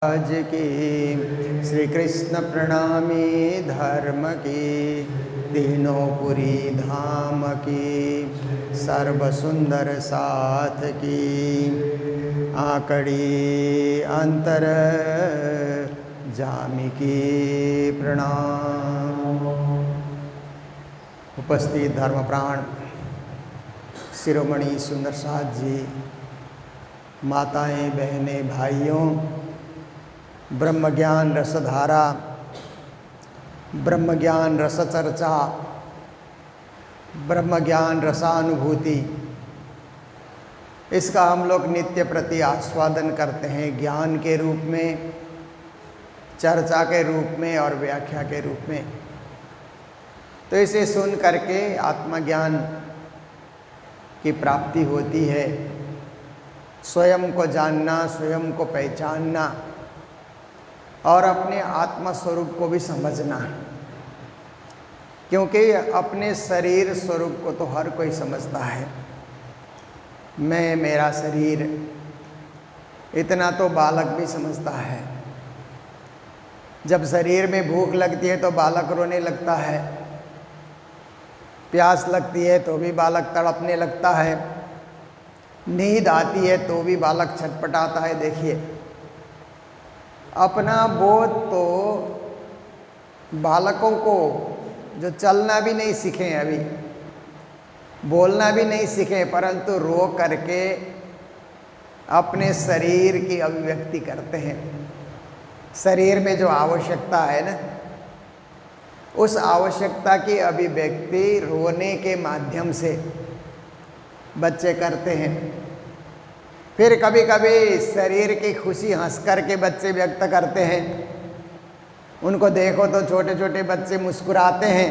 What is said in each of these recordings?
आज की श्री कृष्ण प्रणामी धर्म की, तीनों पुरी धाम की, सर्व सुंदर साथ की, आकड़ी अंतर जामी की प्रणाम। उपस्थित धर्म प्राण शिरोमणि सुंदर साथ जी, माताएं, बहनें, भाइयों, ब्रह्म ज्ञान रसधारा, ब्रह्म ज्ञान रस चर्चा, ब्रह्म ज्ञान रसानुभूति, इसका हम लोग नित्य प्रति आस्वादन करते हैं, ज्ञान के रूप में, चर्चा के रूप में और व्याख्या के रूप में। तो इसे सुन करके आत्मज्ञान की प्राप्ति होती है। स्वयं को जानना, स्वयं को पहचानना और अपने आत्मा स्वरूप को भी समझना, क्योंकि अपने शरीर स्वरूप को तो हर कोई समझता है। मैं, मेरा शरीर, इतना तो बालक भी समझता है। जब शरीर में भूख लगती है तो बालक रोने लगता है, प्यास लगती है तो भी बालक तड़पने लगता है, नींद आती है तो भी बालक छटपटाता है। देखिए, अपना बोध तो बालकों को जो चलना भी नहीं सीखे, अभी बोलना भी नहीं सीखे, परंतु रो करके अपने शरीर की अभिव्यक्ति करते हैं। शरीर में जो आवश्यकता है ना, उस आवश्यकता की अभिव्यक्ति रोने के माध्यम से बच्चे करते हैं। फिर कभी कभी शरीर की खुशी हंस करके बच्चे व्यक्त करते हैं। उनको देखो तो छोटे छोटे बच्चे मुस्कुराते हैं,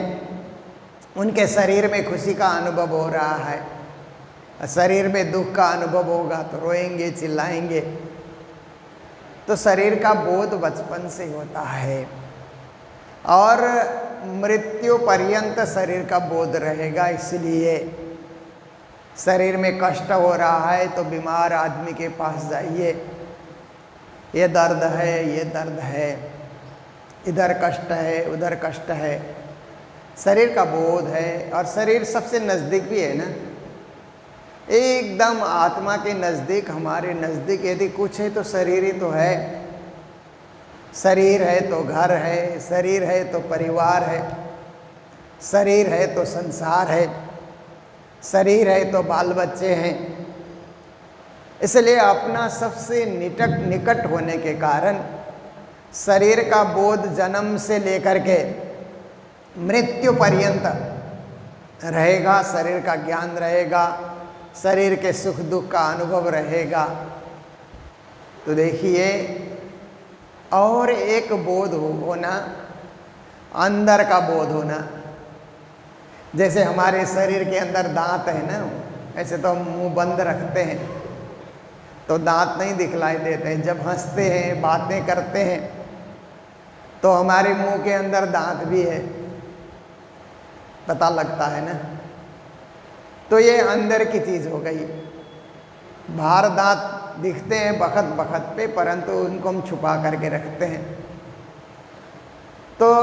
उनके शरीर में खुशी का अनुभव हो रहा है। शरीर में दुख का अनुभव होगा तो रोएंगे, चिल्लाएंगे। तो शरीर का बोध बचपन से होता है और मृत्यु पर्यंत शरीर का बोध रहेगा। इसलिए शरीर में कष्ट हो रहा है तो बीमार आदमी के पास जाइए, ये दर्द है, ये दर्द है, इधर कष्ट है, उधर कष्ट है। शरीर का बोध है और शरीर सबसे नज़दीक भी है ना, एकदम आत्मा के नज़दीक, हमारे नज़दीक यदि कुछ है तो शरीर ही तो है। शरीर है तो घर है, शरीर है तो परिवार है, शरीर है तो संसार है, शरीर है तो बाल बच्चे हैं। इसलिए अपना सबसे निकट होने के कारण शरीर का बोध जन्म से लेकर के मृत्यु पर्यंत रहेगा। शरीर का ज्ञान रहेगा, शरीर के सुख दुख का अनुभव रहेगा। तो देखिए, और एक बोध होना, अंदर का बोध होना। जैसे हमारे शरीर के अंदर दांत है ना, ऐसे तो हम मुंह बंद रखते हैं तो दांत नहीं दिखलाई देते हैं। जब हंसते हैं, बातें करते हैं तो हमारे मुंह के अंदर दांत भी है, पता लगता है ना। तो ये अंदर की चीज़ हो गई। बाहर दांत दिखते हैं बखत बखत पे, परंतु उनको हम छुपा करके रखते हैं। तो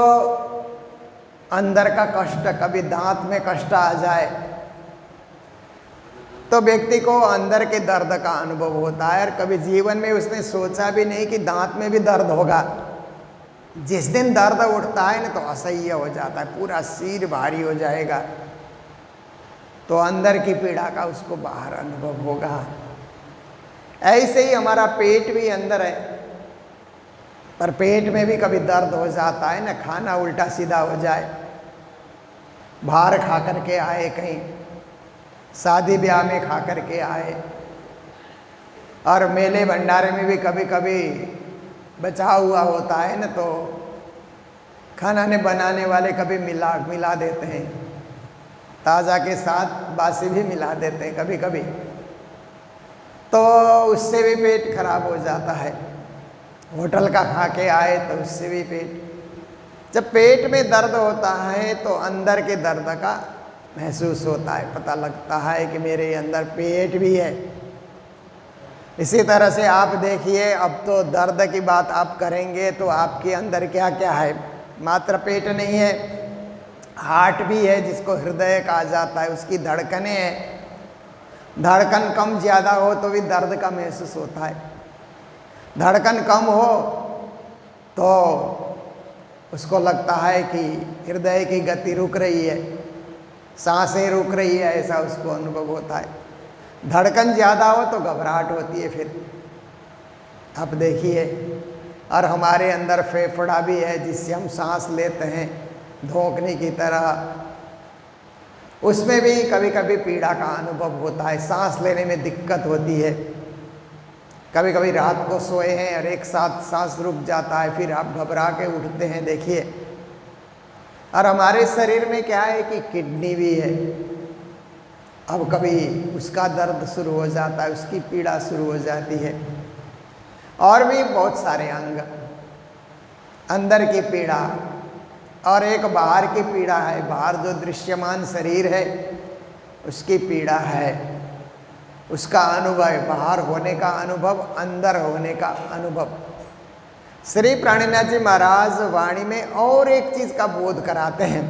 अंदर का कष्ट, कभी दांत में कष्ट आ जाए तो व्यक्ति को अंदर के दर्द का अनुभव होता है। और कभी जीवन में उसने सोचा भी नहीं कि दांत में भी दर्द होगा। जिस दिन दर्द उठता है ना तो असह्य हो जाता है, पूरा सिर भारी हो जाएगा। तो अंदर की पीड़ा का उसको बाहर अनुभव होगा। ऐसे ही हमारा पेट भी अंदर है, पर पेट में भी कभी दर्द हो जाता है ना, खाना उल्टा सीधा हो जाए, बाहर खा करके आए, कहीं शादी ब्याह में खा करके आए, और मेले भंडारे में भी कभी कभी बचा हुआ होता है ना, तो खाना ने बनाने वाले कभी मिला देते हैं, ताज़ा के साथ बासी भी मिला देते हैं कभी कभी। तो उससे भी पेट खराब हो जाता है। होटल का खा के आए तो उससे भी पेट। जब पेट में दर्द होता है तो अंदर के दर्द का महसूस होता है, पता लगता है कि मेरे अंदर पेट भी है। इसी तरह से आप देखिए, अब तो दर्द की बात आप करेंगे तो आपके अंदर क्या क्या है। मात्र पेट नहीं है, हार्ट भी है जिसको हृदय कहा जाता है, उसकी धड़कनें हैं। धड़कन कम ज़्यादा हो तो भी दर्द का महसूस होता है। धड़कन कम हो तो उसको लगता है कि हृदय की गति रुक रही है, सांसें रुक रही है, ऐसा उसको अनुभव होता है। धड़कन ज़्यादा हो तो घबराहट होती है। फिर आप देखिए, और हमारे अंदर फेफड़ा भी है जिससे हम सांस लेते हैं धोंकने की तरह, उसमें भी कभी कभी पीड़ा का अनुभव होता है, सांस लेने में दिक्कत होती है। कभी कभी रात को सोए हैं और एक साथ सांस रुक जाता है, फिर आप घबरा के उठते हैं। देखिए, और हमारे शरीर में क्या है कि किडनी भी है, अब कभी उसका दर्द शुरू हो जाता है, उसकी पीड़ा शुरू हो जाती है। और भी बहुत सारे अंग, अंदर की पीड़ा और एक बाहर की पीड़ा है। बाहर जो दृश्यमान शरीर है उसकी पीड़ा है, उसका अनुभव, बाहर होने का अनुभव, अंदर होने का अनुभव। श्री प्राणीनाथ जी महाराज वाणी में और एक चीज़ का बोध कराते हैं।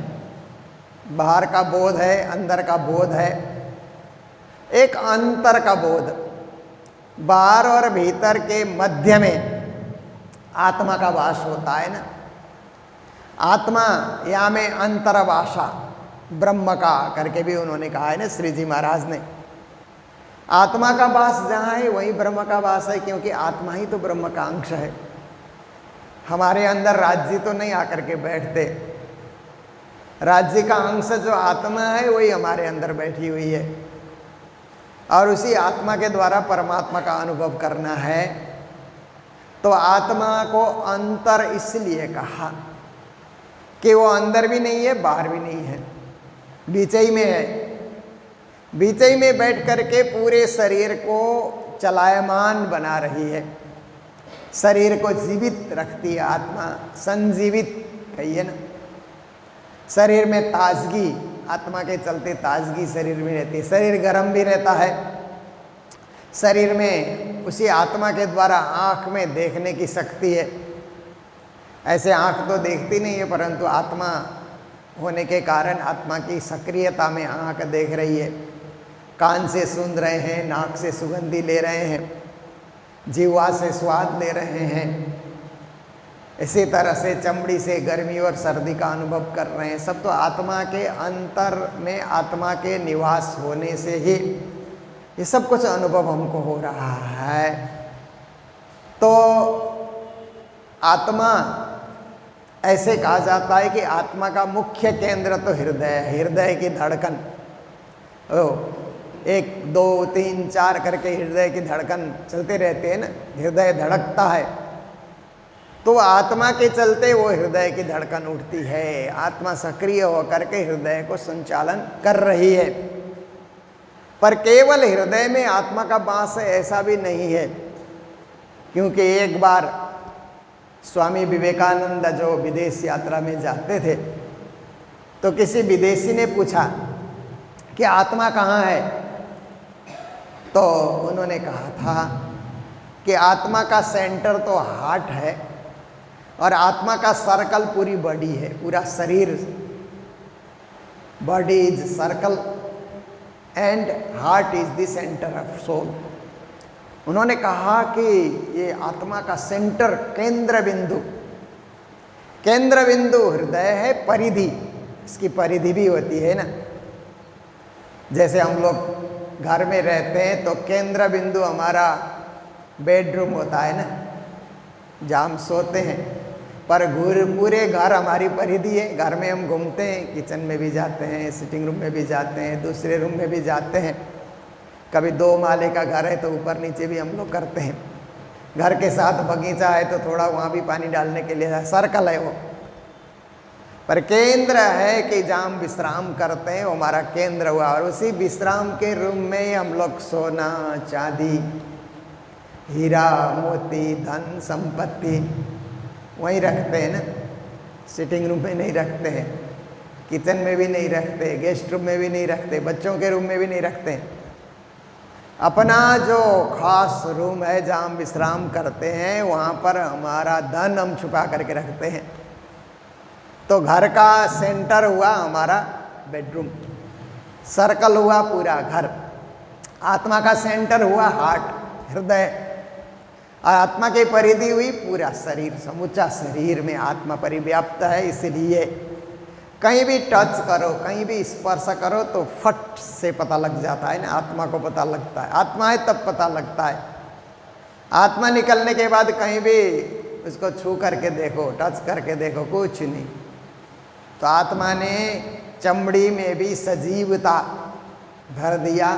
बाहर का बोध है, अंदर का बोध है, एक अंतर का बोध। बाहर और भीतर के मध्य में आत्मा का वास होता है ना। आत्मा या में अंतरवासा ब्रह्म का करके भी उन्होंने कहा है ना श्री जी महाराज ने। आत्मा का वास जहाँ है वहीं ब्रह्म का वास है, क्योंकि आत्मा ही तो ब्रह्म का अंश है। हमारे अंदर राज्य तो नहीं आकर के बैठते, राज्य का अंश जो आत्मा है वही हमारे अंदर बैठी हुई है, और उसी आत्मा के द्वारा परमात्मा का अनुभव करना है। तो आत्मा को अंतर इसलिए कहा कि वो अंदर भी नहीं है, बाहर भी नहीं है, बीच ही में है। बीच ही में बैठ करके पूरे शरीर को चलायमान बना रही है, शरीर को जीवित रखती है आत्मा, संजीवित कहिए ना। शरीर में ताजगी, आत्मा के चलते ताजगी शरीर में रहती है। शरीर गर्म भी रहता है, शरीर में उसी आत्मा के द्वारा आँख में देखने की शक्ति है। ऐसे आँख तो देखती नहीं है, परंतु आत्मा होने के कारण आत्मा की सक्रियता में आँख देख रही है। कान से सुन रहे हैं, नाक से सुगंधी ले रहे हैं, जीवा से स्वाद ले रहे हैं। इसी तरह से चमड़ी से गर्मी और सर्दी का अनुभव कर रहे हैं। सब तो आत्मा के अंतर में, आत्मा के निवास होने से ही ये सब कुछ अनुभव हमको हो रहा है। तो आत्मा ऐसे कहा जाता है कि आत्मा का मुख्य केंद्र तो हृदय है। हृदय की धड़कन, 1 2 3 4 करके हृदय की धड़कन चलते रहते हैं ना, हृदय धड़कता है। तो आत्मा के चलते वो हृदय की धड़कन उठती है। आत्मा सक्रिय होकर के हृदय को संचालन कर रही है। पर केवल हृदय में आत्मा का वास है ऐसा भी नहीं है, क्योंकि एक बार स्वामी विवेकानंद जो विदेश यात्रा में जाते थे, तो किसी विदेशी ने पूछा कि आत्मा कहाँ है। तो उन्होंने कहा था कि आत्मा का सेंटर तो हार्ट है, और आत्मा का सर्कल पूरी बॉडी है, पूरा शरीर। Body is circle and heart is the centre of soul. उन्होंने कहा कि ये आत्मा का सेंटर, केंद्र बिंदु, केंद्र बिंदु हृदय है। परिधि, इसकी परिधि भी होती है ना। जैसे हम लोग घर में रहते हैं तो केंद्र बिंदु हमारा बेडरूम होता है ना, जहाँ हम सोते हैं। पर पूरे घर हमारी परिधि है। घर में हम घूमते हैं, किचन में भी जाते हैं, सिटिंग रूम में भी जाते हैं, दूसरे रूम में भी जाते हैं। कभी 2 माले का घर है तो ऊपर नीचे भी हम लोग करते हैं। घर के साथ बगीचा है तो थोड़ा वहाँ भी पानी डालने के लिए सर्कल है वो। पर केंद्र है कि जहाँ हम विश्राम करते हैं वो हमारा केंद्र हुआ, और उसी विश्राम के रूम में हम लोग सोना, चांदी, हीरा मोती, धन संपत्ति वहीं रखते हैं ना। सिटिंग रूम में नहीं रखते हैं, किचन में भी नहीं रखते, गेस्ट रूम में भी नहीं रखते, बच्चों के रूम में भी नहीं रखते। अपना जो खास रूम है जहाँ हम विश्राम करते हैं, वहाँ पर हमारा धन हम छुपा करके रखते हैं। तो घर का सेंटर हुआ हमारा बेडरूम, सर्कल हुआ पूरा घर। आत्मा का सेंटर हुआ हार्ट, हृदय। और आत्मा की परिधि हुई पूरा शरीर, समूचा शरीर में आत्मा परिव्याप्त है। इसलिए कहीं भी टच करो, कहीं भी स्पर्श करो तो फट से पता लग जाता है ना, आत्मा को पता लगता है। आत्मा है तब पता लगता है। आत्मा निकलने के बाद कहीं भी उसको छू करके देखो, टच करके देखो, कुछ नहीं। तो आत्मा ने चमड़ी में भी सजीवता भर दिया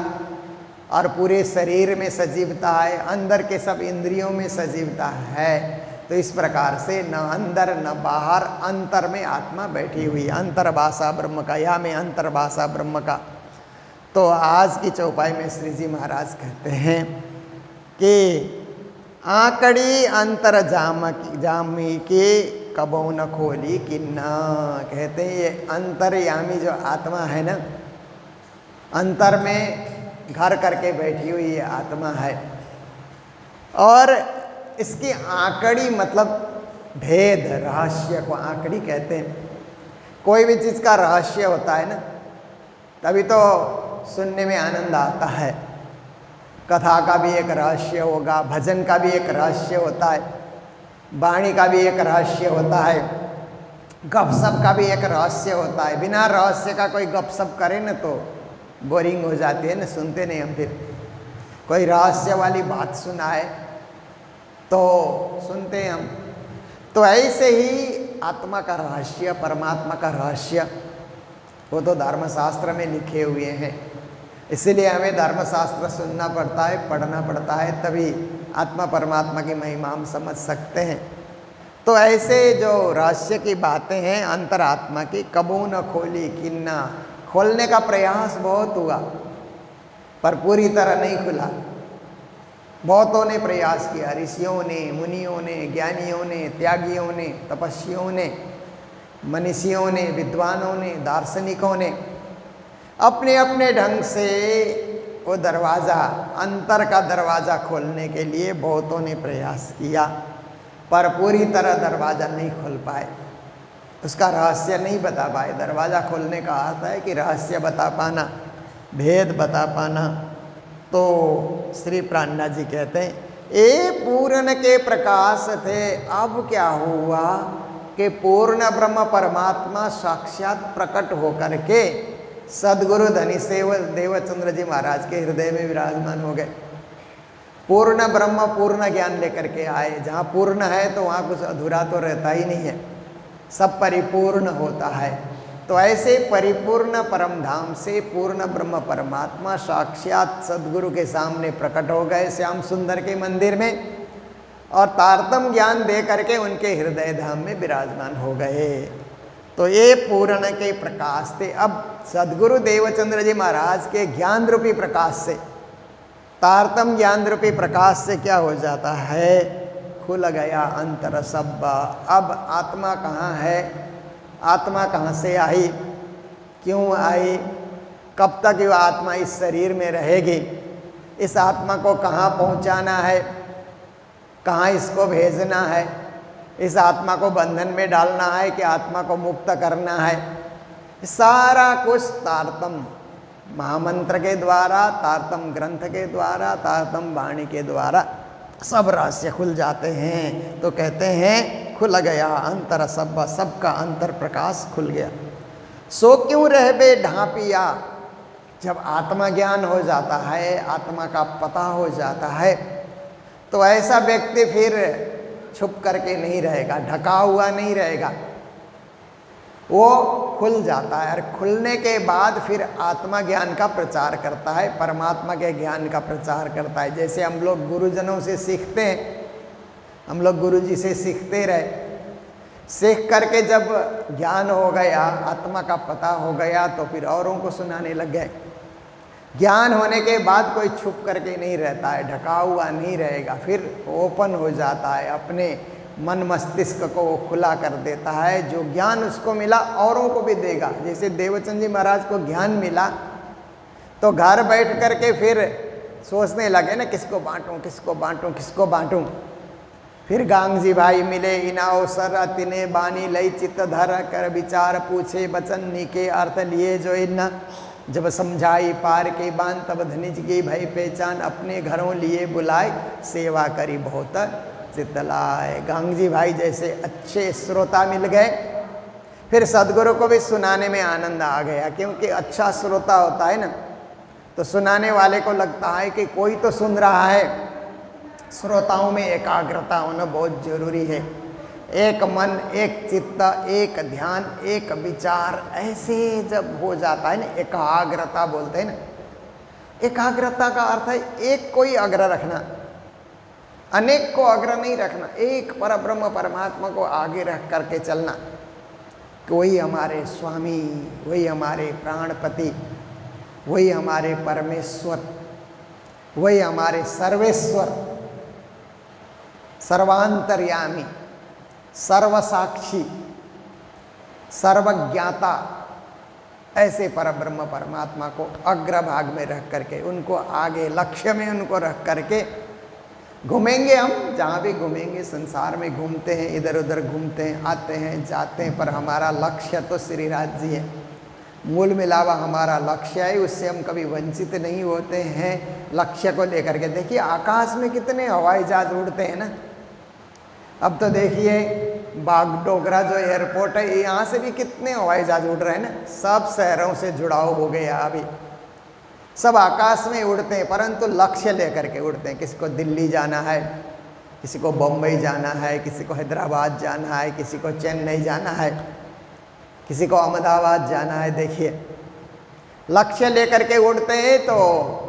और पूरे शरीर में सजीवता है, अंदर के सब इंद्रियों में सजीवता है। तो इस प्रकार से न अंदर न बाहर, अंतर में आत्मा बैठी हुई, अंतर्भाषा ब्रह्म का, या में अंतर्भाषा ब्रह्म का। तो आज की चौपाई में श्री जी महाराज कहते हैं कि आंकड़ी अंतर जामी के कबो न खोली किन्ना। कहते हैं ये अंतर्यामी जो आत्मा है ना, अंतर में घर करके बैठी हुई ये आत्मा है। और इसकी आंकड़ी मतलब भेद, रहस्य को आंकड़ी कहते हैं। कोई भी चीज़ का रहस्य होता है ना, तभी तो सुनने में आनंद आता है। कथा का भी एक रहस्य होगा, भजन का भी एक रहस्य होता है, वाणी का भी एक रहस्य होता है, गपशप का भी एक रहस्य होता है। बिना रहस्य का कोई गपशप करे ना तो बोरिंग हो जाती है ना, सुनते नहीं हम। फिर कोई रहस्य वाली बात सुनाए तो सुनते हैं हम। तो ऐसे ही आत्मा का रहस्य, परमात्मा का रहस्य, वो तो धर्मशास्त्र में लिखे हुए हैं। इसीलिए हमें धर्मशास्त्र सुनना पड़ता है, पढ़ना पड़ता है, तभी आत्मा परमात्मा की महिमा हम समझ सकते हैं। तो ऐसे जो रहस्य की बातें हैं अंतरात्मा की, कबू न खोली किन्ना। खोलने का प्रयास बहुत हुआ पर पूरी तरह नहीं खुला। बहुतों ने प्रयास किया, ऋषियों ने, मुनियों ने, ज्ञानियों ने, त्यागियों ने, तपस्वियों ने, मनीषियों ने, विद्वानों ने, दार्शनिकों ने अपने अपने ढंग से वो दरवाज़ा, अंतर का दरवाज़ा खोलने के लिए बहुतों ने प्रयास किया, पर पूरी तरह दरवाज़ा नहीं खोल पाए, उसका रहस्य नहीं बता पाए। दरवाज़ा खोलने का अर्थ है कि रहस्य बता पाना, भेद बता पाना। तो श्री प्राणनाथ जी कहते हैं, ये पूर्ण के प्रकाश थे, अब क्या हुआ कि पूर्ण ब्रह्म परमात्मा साक्षात प्रकट होकर के सदगुरु धनी सेव देवचंद्र जी महाराज के हृदय में विराजमान हो गए। पूर्ण ब्रह्म पूर्ण ज्ञान लेकर के आए। जहाँ पूर्ण है तो वहाँ कुछ अधूरा तो रहता ही नहीं है, सब परिपूर्ण होता है। तो ऐसे परिपूर्ण परम धाम से पूर्ण ब्रह्म परमात्मा साक्षात सदगुरु के सामने प्रकट हो गए श्याम सुंदर के मंदिर में, और तारतम ज्ञान दे करके उनके हृदय धाम में विराजमान हो गए। तो ये पूर्ण के प्रकाश थे। अब सदगुरु देवचंद्र जी महाराज के ज्ञान रूपी प्रकाश से, तारतम ज्ञान रूपी प्रकाश से क्या हो जाता है, खुल गया अंतर सब। अब आत्मा कहाँ है, आत्मा कहाँ से आई, क्यों आई, कब तक ये आत्मा इस शरीर में रहेगी, इस आत्मा को कहाँ पहुँचाना है, कहाँ इसको भेजना है, इस आत्मा को बंधन में डालना है कि आत्मा को मुक्त करना है, सारा कुछ तारतम महामंत्र के द्वारा, तारतम ग्रंथ के द्वारा, तारतम वाणी के द्वारा सब रहस्य खुल जाते हैं। तो कहते हैं खुल गया अंतर सब, सबका अंतर प्रकाश खुल गया। सो क्यों रह बे ढांपिया। जब आत्मा ज्ञान हो जाता है, आत्मा का पता हो जाता है, तो ऐसा व्यक्ति फिर छुप करके नहीं रहेगा, ढका हुआ नहीं रहेगा, वो खुल जाता है। और खुलने के बाद फिर आत्मा ज्ञान का प्रचार करता है, परमात्मा के ज्ञान का प्रचार करता है। जैसे हम लोग गुरुजनों से सीखते हैं, हम लोग गुरुजी से सीखते रहे, सीख करके जब ज्ञान हो गया, आत्मा का पता हो गया, तो फिर औरों को सुनाने लग गए। ज्ञान होने के बाद कोई छुप करके नहीं रहता है, ढका हुआ नहीं रहेगा, फिर ओपन हो जाता है, अपने मन मस्तिष्क को वो खुला कर देता है। जो ज्ञान उसको मिला औरों को भी देगा। जैसे देवचंद जी महाराज को ज्ञान मिला तो घर बैठ करके फिर सोचने लगे ना किसको बांटूं किसको बांटूं किसको बांटूं। फिर गांगजी भाई मिले, इना अवसर तिने बानी लई चित्त धर कर विचार पूछे बचन निके अर्थ लिए जो इन्ना। जब समझाई पार के बान तब धनिज की भय पहचान, अपने घरों लिए बुलाए सेवा करी बहुत चित्त लाए। गांगजी भाई जैसे अच्छे श्रोता मिल गए, फिर सदगुरु को भी सुनाने में आनंद आ गया, क्योंकि अच्छा श्रोता होता है ना तो सुनाने वाले को लगता है कि कोई तो सुन रहा है। श्रोताओं में एकाग्रता होना बहुत जरूरी है। एक मन, एक चित्त, एक ध्यान, एक विचार, ऐसे जब हो जाता है ना, एकाग्रता बोलते हैं ना। एकाग्रता का अर्थ है एक को ही अग्र रखना, अनेक को अग्र नहीं रखना, एक परब्रह्म परमात्मा को आगे रख करके चलना। वही हमारे स्वामी, वही हमारे प्राणपति, वही हमारे परमेश्वर, वही हमारे सर्वेश्वर, सर्वांतर्यामी, सर्वसाक्षी, सर्वज्ञाता, ऐसे परब्रह्म परमात्मा को अग्रभाग में रख करके, उनको आगे लक्ष्य में उनको रख करके घूमेंगे। हम जहाँ भी घूमेंगे, संसार में घूमते हैं, इधर उधर घूमते हैं, आते हैं जाते हैं, पर हमारा लक्ष्य तो श्री राज जी है। मूल मिलावा हमारा लक्ष्य है, उससे हम कभी वंचित नहीं होते हैं। लक्ष्य को लेकर के देखिए, आकाश में कितने हवाई जहाज उड़ते हैं ना। अब तो देखिए बागडोगरा जो एयरपोर्ट है, यहाँ से भी कितने हवाई जहाज उड़ रहे हैं ना। सब शहरों से जुड़ाव हो गया, अभी सब आकाश में उड़ते हैं, परंतु लक्ष्य लेकर के उड़ते हैं। किसी को दिल्ली जाना है, किसी को बम्बई जाना है, किसी को हैदराबाद जाना है, किसी को चेन्नई जाना है, किसी को अहमदाबाद जाना है। देखिए लक्ष्य लेकर के उड़ते हैं तो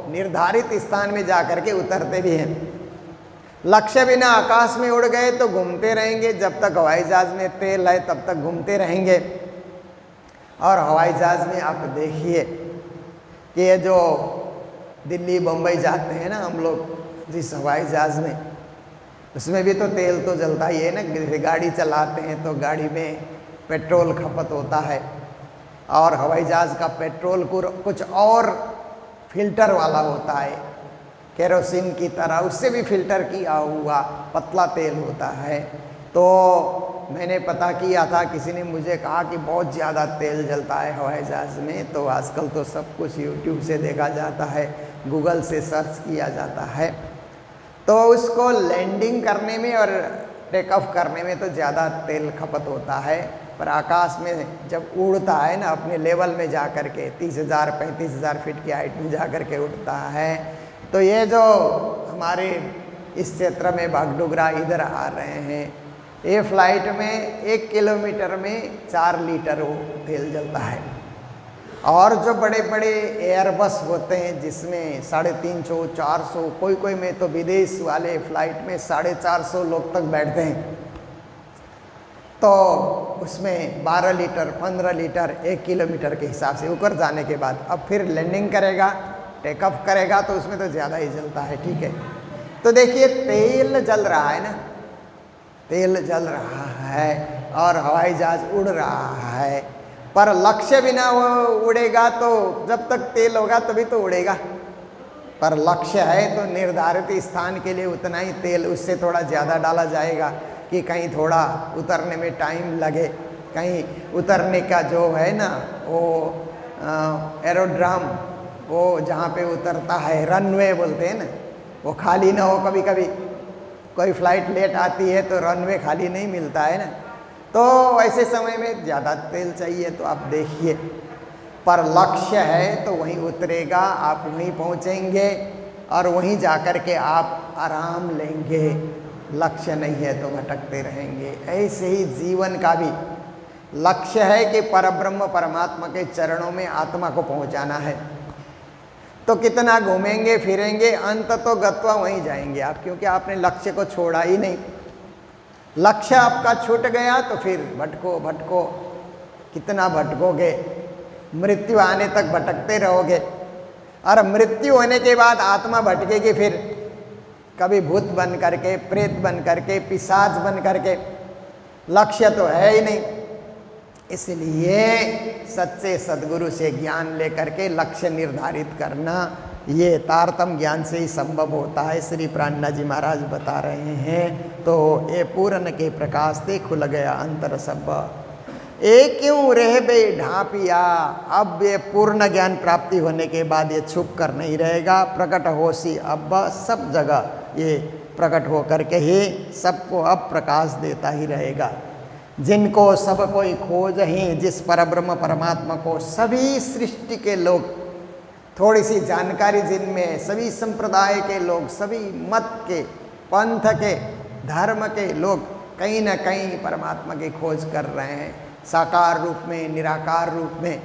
निर्धारित स्थान में जा कर के उतरते भी हैं। लक्ष्य बिना आकाश में उड़ गए तो घूमते रहेंगे, जब तक हवाई जहाज में तेल है तब तक घूमते रहेंगे। और हवाई जहाज में आप देखिए कि ये जो दिल्ली बम्बई जाते हैं ना हम लोग जिस हवाई जहाज में, उसमें भी तो तेल तो जलता ही है ना। गाड़ी चलाते हैं तो गाड़ी में पेट्रोल खपत होता है, और हवाई जहाज का पेट्रोल कुछ और फिल्टर वाला होता है, केरोसिन की तरह, उससे भी फिल्टर किया हुआ पतला तेल होता है। तो मैंने पता किया था, किसी ने मुझे कहा कि बहुत ज़्यादा तेल जलता है हवाई जहाज़ में। तो आजकल तो सब कुछ यूट्यूब से देखा जाता है, गूगल से सर्च किया जाता है। तो उसको लैंडिंग करने में और टेक ऑफ करने में तो ज़्यादा तेल खपत होता है, पर आकाश में जब उड़ता है ना, अपने लेवल में जा कर के 30,000 35,000 फीट की हाइट में जा कर के उड़ता है, तो ये जो हमारे इस क्षेत्र में बागडोगरा इधर आ रहे हैं, ये फ्लाइट में 1 किलोमीटर में 4 लीटर वो तेल जलता है। और जो बड़े बड़े एयरबस होते हैं जिसमें 350 400, कोई में तो विदेश वाले फ्लाइट में 450 लोग तक बैठते हैं, तो उसमें 12 लीटर 15 लीटर 1 किलोमीटर के हिसाब से ऊपर जाने के बाद अब फिर लैंडिंग करेगा, टेकअप करेगा, तो उसमें तो ज़्यादा ही जलता है। ठीक है, तो देखिए तेल जल रहा है ना, तेल जल रहा है और हवाई जहाज उड़ रहा है, पर लक्ष्य बिना वो उड़ेगा तो जब तक तेल होगा तभी तो उड़ेगा। पर लक्ष्य है तो निर्धारित स्थान के लिए उतना ही तेल, उससे थोड़ा ज़्यादा डाला जाएगा कि कहीं थोड़ा उतरने में टाइम लगे, कहीं उतरने का जो है ना वो एरोड्राम, वो जहाँ पे उतरता है रनवे बोलते हैं ना, वो खाली ना हो। कभी कभी कोई फ्लाइट लेट आती है तो रनवे खाली नहीं मिलता है ना, तो ऐसे समय में ज़्यादा तेल चाहिए। तो आप देखिए, पर लक्ष्य है तो वहीं उतरेगा, आप वहीं पहुँचेंगे और वहीं जाकर के आप आराम लेंगे। लक्ष्य नहीं है तो भटकते रहेंगे। ऐसे ही जीवन का भी लक्ष्य है कि परब्रह्म परमात्मा के चरणों में आत्मा को पहुंचाना है। तो कितना घूमेंगे फिरेंगे, अंत तो गत्वा वहीं जाएंगे आप, क्योंकि आपने लक्ष्य को छोड़ा ही नहीं। लक्ष्य आपका छूट गया तो फिर भटको भटको, कितना भटकोगे, मृत्यु आने तक भटकते रहोगे। और मृत्यु होने के बाद आत्मा भटकेगी, फिर कभी भूत बन करके, प्रेत बन करके, पिशाच बन करके। लक्ष्य तो है ही नहीं। इसलिए सच्चे सद्गुरु से ज्ञान लेकर के लक्ष्य निर्धारित करना ये तारतम्य ज्ञान से ही संभव होता है, श्री प्राणनाथ जी महाराज बता रहे हैं। तो ये पूरन के प्रकाश से खुल गया अंतर सब, ए क्यों रह बे ढापिया। अब ये पूर्ण ज्ञान प्राप्ति होने के बाद ये छुप कर नहीं रहेगा, प्रकट हो सी अब सब जगह ये प्रकट हो करके ही सबको अब प्रकाश देता ही रहेगा। जिनको सब कोई खोज ही, जिस परब्रह्म परमात्मा को सभी सृष्टि के लोग, थोड़ी सी जानकारी जिनमें सभी संप्रदाय के लोग, सभी मत के, पंथ के, धर्म के लोग कहीं ना कहीं परमात्मा की खोज कर रहे हैं, साकार रूप में, निराकार रूप में,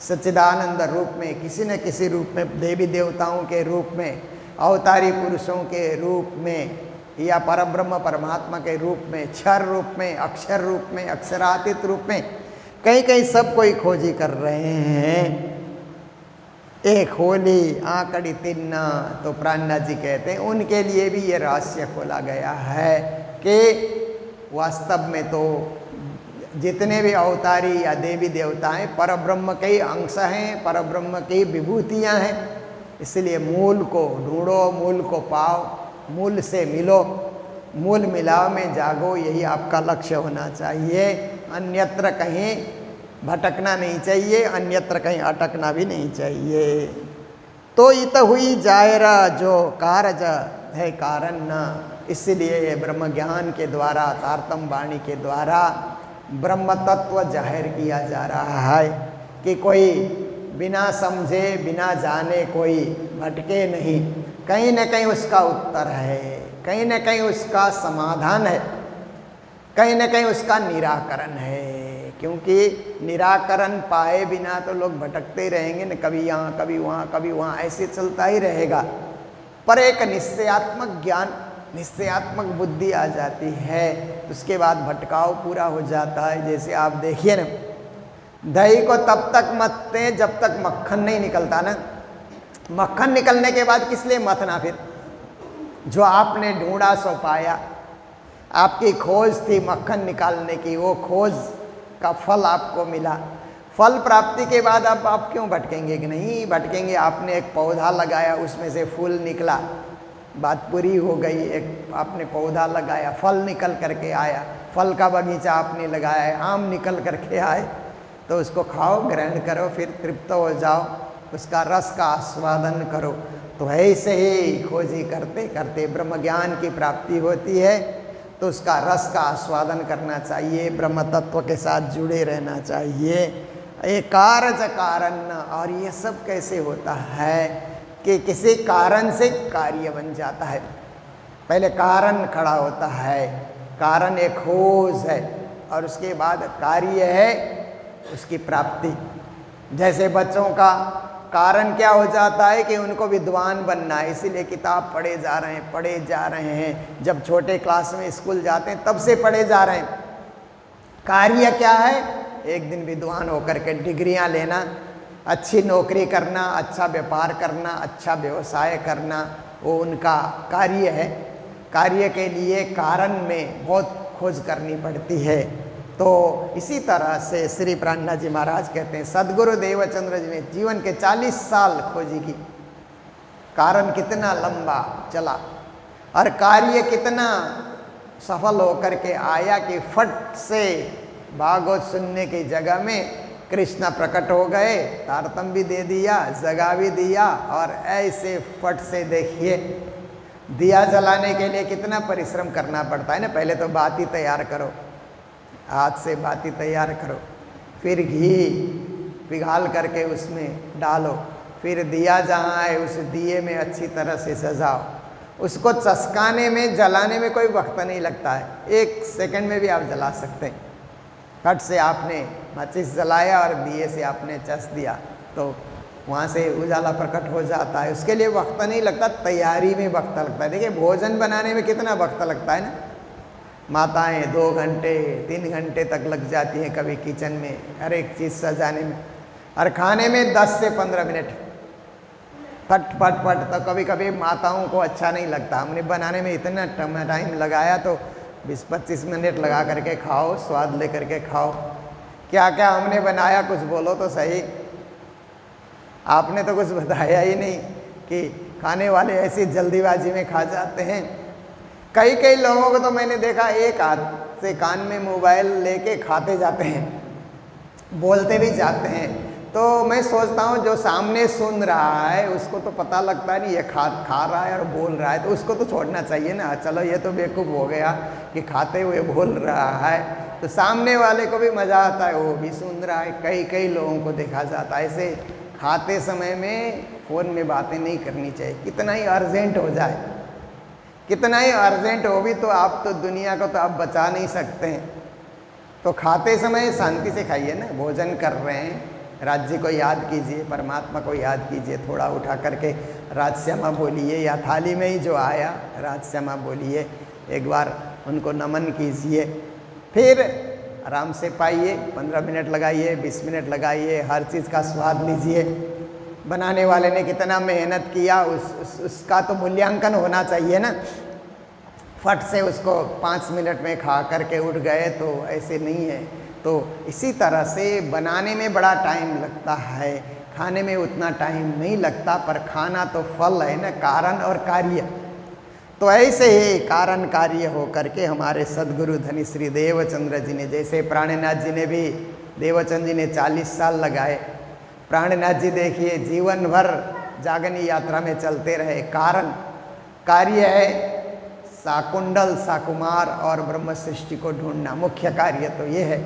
सच्चिदानंद रूप में, किसी न किसी रूप में, देवी देवताओं के रूप में, अवतारी पुरुषों के रूप में, या परब्रह्म परमात्मा के रूप में, क्षर रूप में, अक्षर रूप में, अक्षरातीत रूप में, कहीं कहीं सब कोई खोजी कर रहे हैं। एक होली आंकड़ी तिन्ना, तो प्राणनाथ जी कहते हैं उनके लिए भी ये रहस्य खोला गया है कि वास्तव में तो जितने भी अवतारी या देवी देवता हैं परब्रह्म के ही अंश हैं, परब्रह्म की विभूतियां हैं। इसलिए मूल को ढूंढो, मूल को पाओ, मूल से मिलो, मूल मिलाव में जागो, यही आपका लक्ष्य होना चाहिए। अन्यत्र कहीं भटकना नहीं चाहिए, अन्यत्र कहीं अटकना भी नहीं चाहिए। तो इत हुई जायरा जो कारज है कारण न, इसलिए ब्रह्म ज्ञान के द्वारा, तारतम्य वाणी के द्वारा ब्रह्म तत्व जाहिर किया जा रहा है कि कोई बिना समझे बिना जाने कोई भटके नहीं, कहीं न कहीं उसका उत्तर है, कहीं न कहीं उसका समाधान है, कहीं न कहीं उसका निराकरण है। क्योंकि निराकरण पाए बिना तो लोग भटकते ही रहेंगे न, कभी यहाँ कभी वहाँ कभी वहाँ, ऐसे चलता ही रहेगा। पर एक निश्चयात्मक ज्ञान, निश्चयात्मक बुद्धि आ जाती है, उसके बाद भटकाव पूरा हो जाता है। जैसे आप देखिए ना, दही को तब तक मथते जब तक मक्खन नहीं निकलता ना, मक्खन निकलने के बाद किस लिए मथना फिर? जो आपने ढूंढा सो पाया, आपकी खोज थी मक्खन निकालने की, वो खोज का फल आपको मिला। फल प्राप्ति के बाद अब आप क्यों भटकेंगे? कि नहीं भटकेंगे। आपने एक पौधा लगाया, उसमें से फूल निकला, बात पूरी हो गई। एक आपने पौधा लगाया, फल निकल करके आया, फल का बगीचा आपने लगाया, आम निकल करके आए, तो उसको खाओ, ग्रहण करो, फिर तृप्त हो जाओ, उसका रस का आस्वादन करो। तो ऐसे ही खोजी करते करते ब्रह्म ज्ञान की प्राप्ति होती है, तो उसका रस का आस्वादन करना चाहिए, ब्रह्म तत्व के साथ जुड़े रहना चाहिए। ये कारज कारण, और ये सब कैसे होता है कि किसी कारण से कार्य बन जाता है। पहले कारण खड़ा होता है, कारण एक खोज है, और उसके बाद कार्य है उसकी प्राप्ति। जैसे बच्चों का कारण क्या हो जाता है कि उनको विद्वान बनना है, इसीलिए किताब पढ़े जा रहे हैं, पढ़े जा रहे हैं। जब छोटे क्लास में स्कूल जाते हैं तब से पढ़े जा रहे हैं। कार्य क्या है? एक दिन विद्वान होकर के डिग्रियां लेना, अच्छी नौकरी करना, अच्छा व्यापार करना, अच्छा व्यवसाय करना, वो उनका कार्य है। कार्य के लिए कारण में बहुत खोज करनी पड़ती है। तो इसी तरह से श्री प्राणनाथ जी महाराज कहते हैं, सदगुरु देवचंद्र जी ने जीवन के 40 साल खोजी की। कारण कितना लंबा चला और कार्य कितना सफल होकर के आया कि फट से भागवत सुनने की जगह में कृष्ण प्रकट हो गए, तारतम्य भी दे दिया, जगा भी दिया, और ऐसे फट से देखिए दिया जलाने के लिए कितना परिश्रम करना पड़ता है ना। पहले तो बाती तैयार करो, हाथ से बाती तैयार करो, फिर घी पिघाल करके उसमें डालो, फिर दिया जहाँ है उस दिए में अच्छी तरह से सजाओ। उसको चस्काने में, जलाने में कोई वक्त नहीं लगता है, 1 सेकंड में भी आप जला सकते हैं। फट से आपने माचिस जलाया और दिए से आपने चस दिया तो वहाँ से उजाला प्रकट हो जाता है। उसके लिए वक्त नहीं लगता, तैयारी में वक्त लगता है। देखिए भोजन बनाने में कितना वक्त लगता है ना। माताएं 2 घंटे 3 घंटे तक लग जाती हैं कभी किचन में, हर एक चीज़ सजाने में, और खाने में 10 से 15 मिनट फट फट फट। तो कभी कभी माताओं को अच्छा नहीं लगता, हमने बनाने में इतना टाइम लगाया तो 20-25 मिनट लगा करके खाओ, स्वाद ले करके खाओ। क्या क्या हमने बनाया, कुछ बोलो तो सही। आपने तो कुछ बताया ही नहीं। कि खाने वाले ऐसी जल्दीबाजी में खा जाते हैं। कई कई लोगों को तो मैंने देखा एक हाथ से कान में मोबाइल लेके खाते जाते हैं, बोलते भी जाते हैं। तो मैं सोचता हूँ जो सामने सुन रहा है उसको तो पता लगता नहीं ये खा रहा है और बोल रहा है, तो उसको तो छोड़ना चाहिए ना। चलो ये तो बेवकूफ़ हो गया कि खाते हुए बोल रहा है, तो सामने वाले को भी मज़ा आता है, वो भी सुन रहा है। कई कई लोगों को देखा जाता है ऐसे खाते समय में फ़ोन में बातें नहीं करनी चाहिए, कितना ही अर्जेंट हो जाए, कितना ही अर्जेंट हो भी, तो आप तो दुनिया को तो आप बचा नहीं सकते हैं। तो खाते समय शांति से खाइए ना। भोजन कर रहे हैं, राज्य को याद कीजिए, परमात्मा को याद कीजिए, थोड़ा उठा करके राजश्यामा बोलिए, या थाली में ही जो आया राजश्यामा बोलिए, एक बार उनको नमन कीजिए, फिर आराम से पाइए। 15 मिनट लगाइए, 20 मिनट लगाइए, हर चीज़ का स्वाद लीजिए। बनाने वाले ने कितना मेहनत किया उसका तो मूल्यांकन होना चाहिए ना। फट से उसको 5 मिनट में खा करके उठ गए तो ऐसे नहीं है। तो इसी तरह से बनाने में बड़ा टाइम लगता है, खाने में उतना टाइम नहीं लगता, पर खाना तो फल है ना, कारण और कार्य। तो ऐसे ही कारण कार्य हो करके हमारे सदगुरु धनी श्री देवचंद्र जी ने, जैसे प्राणनाथ जी ने भी, देवचंद जी ने 40 साल लगाए। प्राणनाथ जी देखिए जीवन भर जागनी यात्रा में चलते रहे। कारण कार्य है साकुंडल, साकुमार और ब्रह्म सृष्टि को ढूंढना, मुख्य कार्य तो ये है।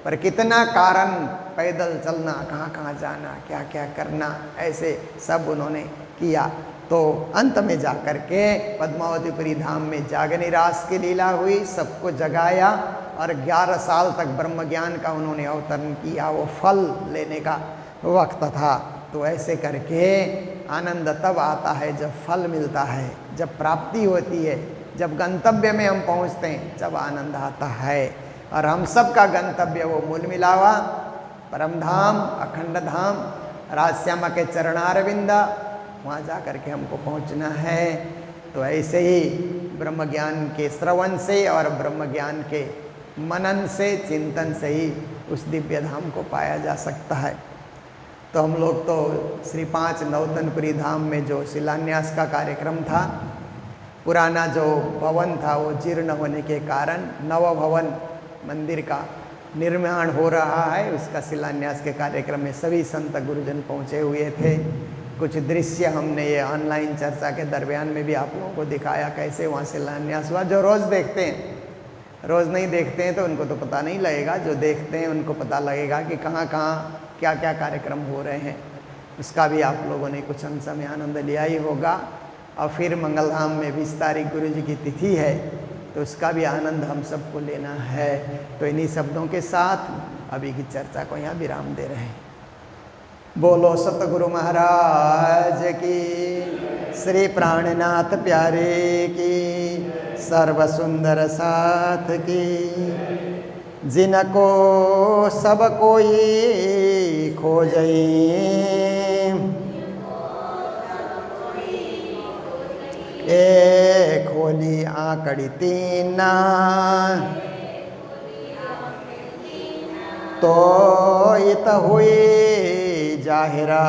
पर कितना कारण, पैदल चलना, कहाँ कहाँ जाना, क्या क्या करना, ऐसे सब उन्होंने किया। तो अंत में जा कर के पद्मावतीपुरी धाम में जागनी रास की लीला हुई, सबको जगाया, और 11 साल तक ब्रह्म ज्ञान का उन्होंने अवतरण किया। वो फल लेने का वक्त था। तो ऐसे करके आनंद तब आता है जब फल मिलता है, जब प्राप्ति होती है, जब गंतव्य में हम पहुंचते हैं, जब आनंद आता है। और हम सब का गंतव्य वो मूल मिलावा, परम धाम, अखंड धाम, राजश्यामा के चरणारविंदा, वहाँ जा कर के हमको पहुँचना है। तो ऐसे ही ब्रह्म ज्ञान के श्रवण से और ब्रह्म ज्ञान के मनन से, चिंतन से ही उस दिव्य धाम को पाया जा सकता है। तो हम लोग तो श्री 5 नौतनपुरी धाम में जो शिलान्यास का कार्यक्रम था, पुराना जो भवन था वो जीर्ण होने के कारण नव भवन मंदिर का निर्माण हो रहा है, उसका शिलान्यास के कार्यक्रम में सभी संत गुरुजन पहुँचे हुए थे। कुछ दृश्य हमने ये ऑनलाइन चर्चा के दरमियान में भी आप लोगों को दिखाया, कैसे वहाँ शिलान्यास हुआ। जो रोज़ देखते हैं, रोज़ नहीं देखते हैं तो उनको तो पता नहीं लगेगा, जो देखते हैं उनको पता लगेगा कि कहाँ कहाँ क्या क्या कार्यक्रम हो रहे हैं। उसका भी आप लोगों ने कुछ अंश में आनंद लिया ही होगा। और फिर मंगलधाम में 20 तारीख गुरु जी की तिथि है, तो उसका भी आनंद हम सबको लेना है। तो इन्हीं शब्दों के साथ अभी की चर्चा को यहाँ विराम दे रहे हैं। बोलो सतगुरु महाराज की, श्री प्राणनाथ प्यारे की, सर्व सुंदर साथ की। जिनको सब कोई खोजई, ए खोली आंकड़ी तीना, तो इत हुई जाहिरा,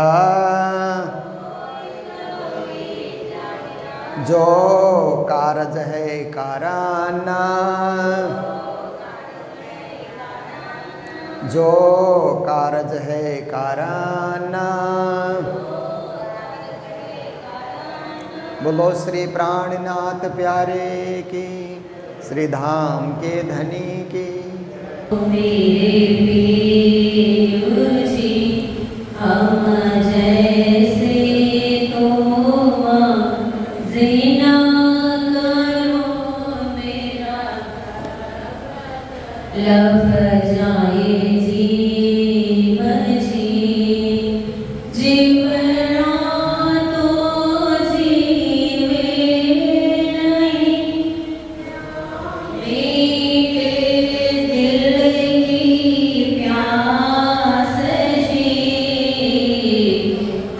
जो कारज है काराना, जो कारज है काराना। बोलो श्री प्राणनाथ प्यारे की, श्री धाम के धनी की। मेरे प्रेम जी हम जैसे तुम जिना करो मेरा, लभ जाए जीव जी जीवना तो जीवे नहीं, मीठे दिल की प्यास जी,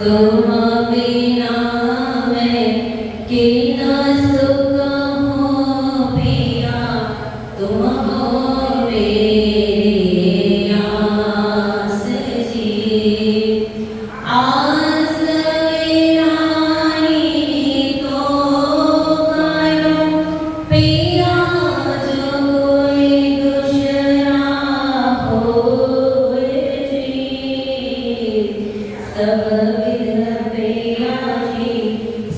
तुम बिना मैं कि न सुख हो पिया, तुम हो मेरे यार। सब विध प्रियाजी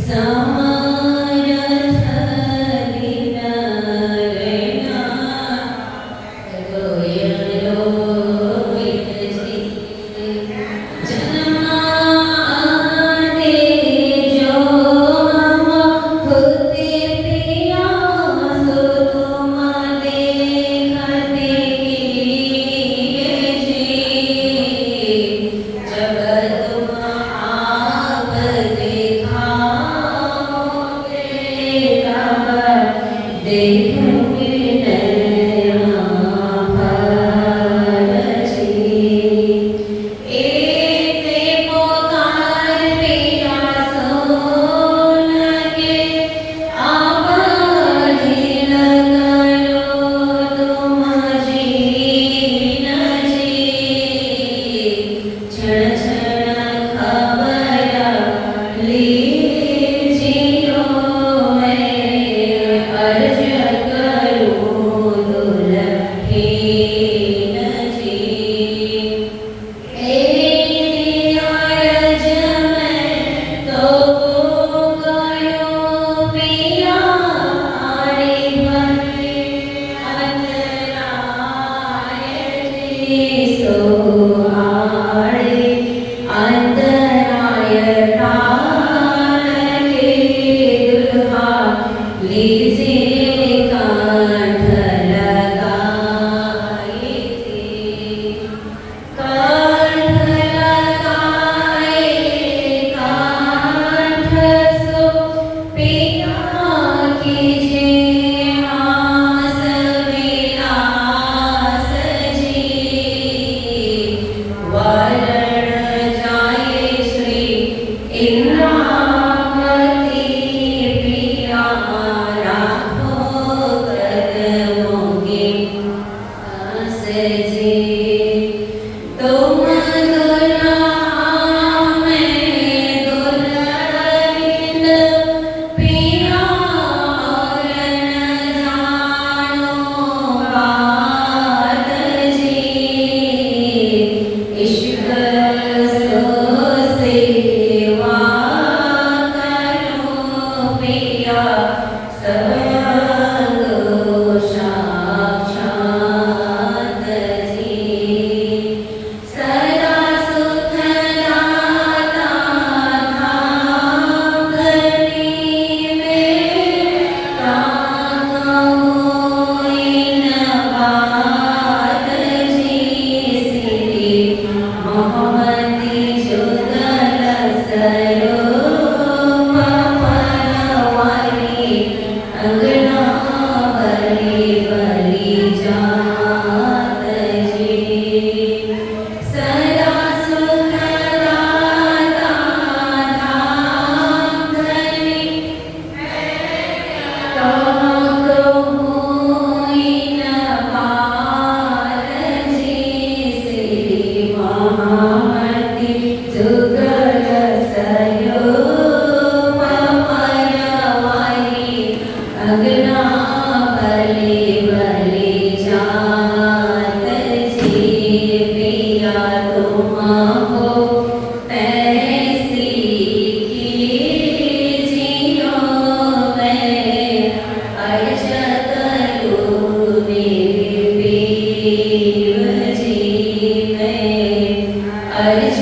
समरथ दीन रैना रोयलो विदसी जन्मा आते जो हम होते प्रिया सो तुम देखते जब तुम आप दिखाओगे तब देखोगे नैना भर जी। एक पुकार पिया सुन के आवाज़ करो तुम जीन जी। क्षण क्षण खबर लीजियो मैं अर्ज करूं दुल्हीन जी। अर्ज मैं तो करो पिया आरे भरे अंतराय जी। सो आड़े अंतराय टाल के दुल्हा लीजिए कंठ लगाए थे। कंठ लगाए कंठ सो पिया कीजिए आस विलास जी। वरण जाए श्री इंद्रावती प्रिया राखो कदमों के पास जी। तुम दुल्हा मैं दुल्हन पिया और न जानो बात जी। इश्क सो सेवा करो पिया सबको साक्षात जी। सदा सुख दाता धाम धनी में काम होई न बात जी। श्री मोहम्मदी जुगल स्वरूप परवारी अंगना भरी भरी जात जी। सदा सुख दाता धाम धनी कामको होई न पार जी। श्री महामती जुगल स्वरूप परवारी अंगना भली भली जात जी। पिया तुम हो ऐसी कीजियो मैं अर्ज करूं मेरे पीर जी। मैं अर्ज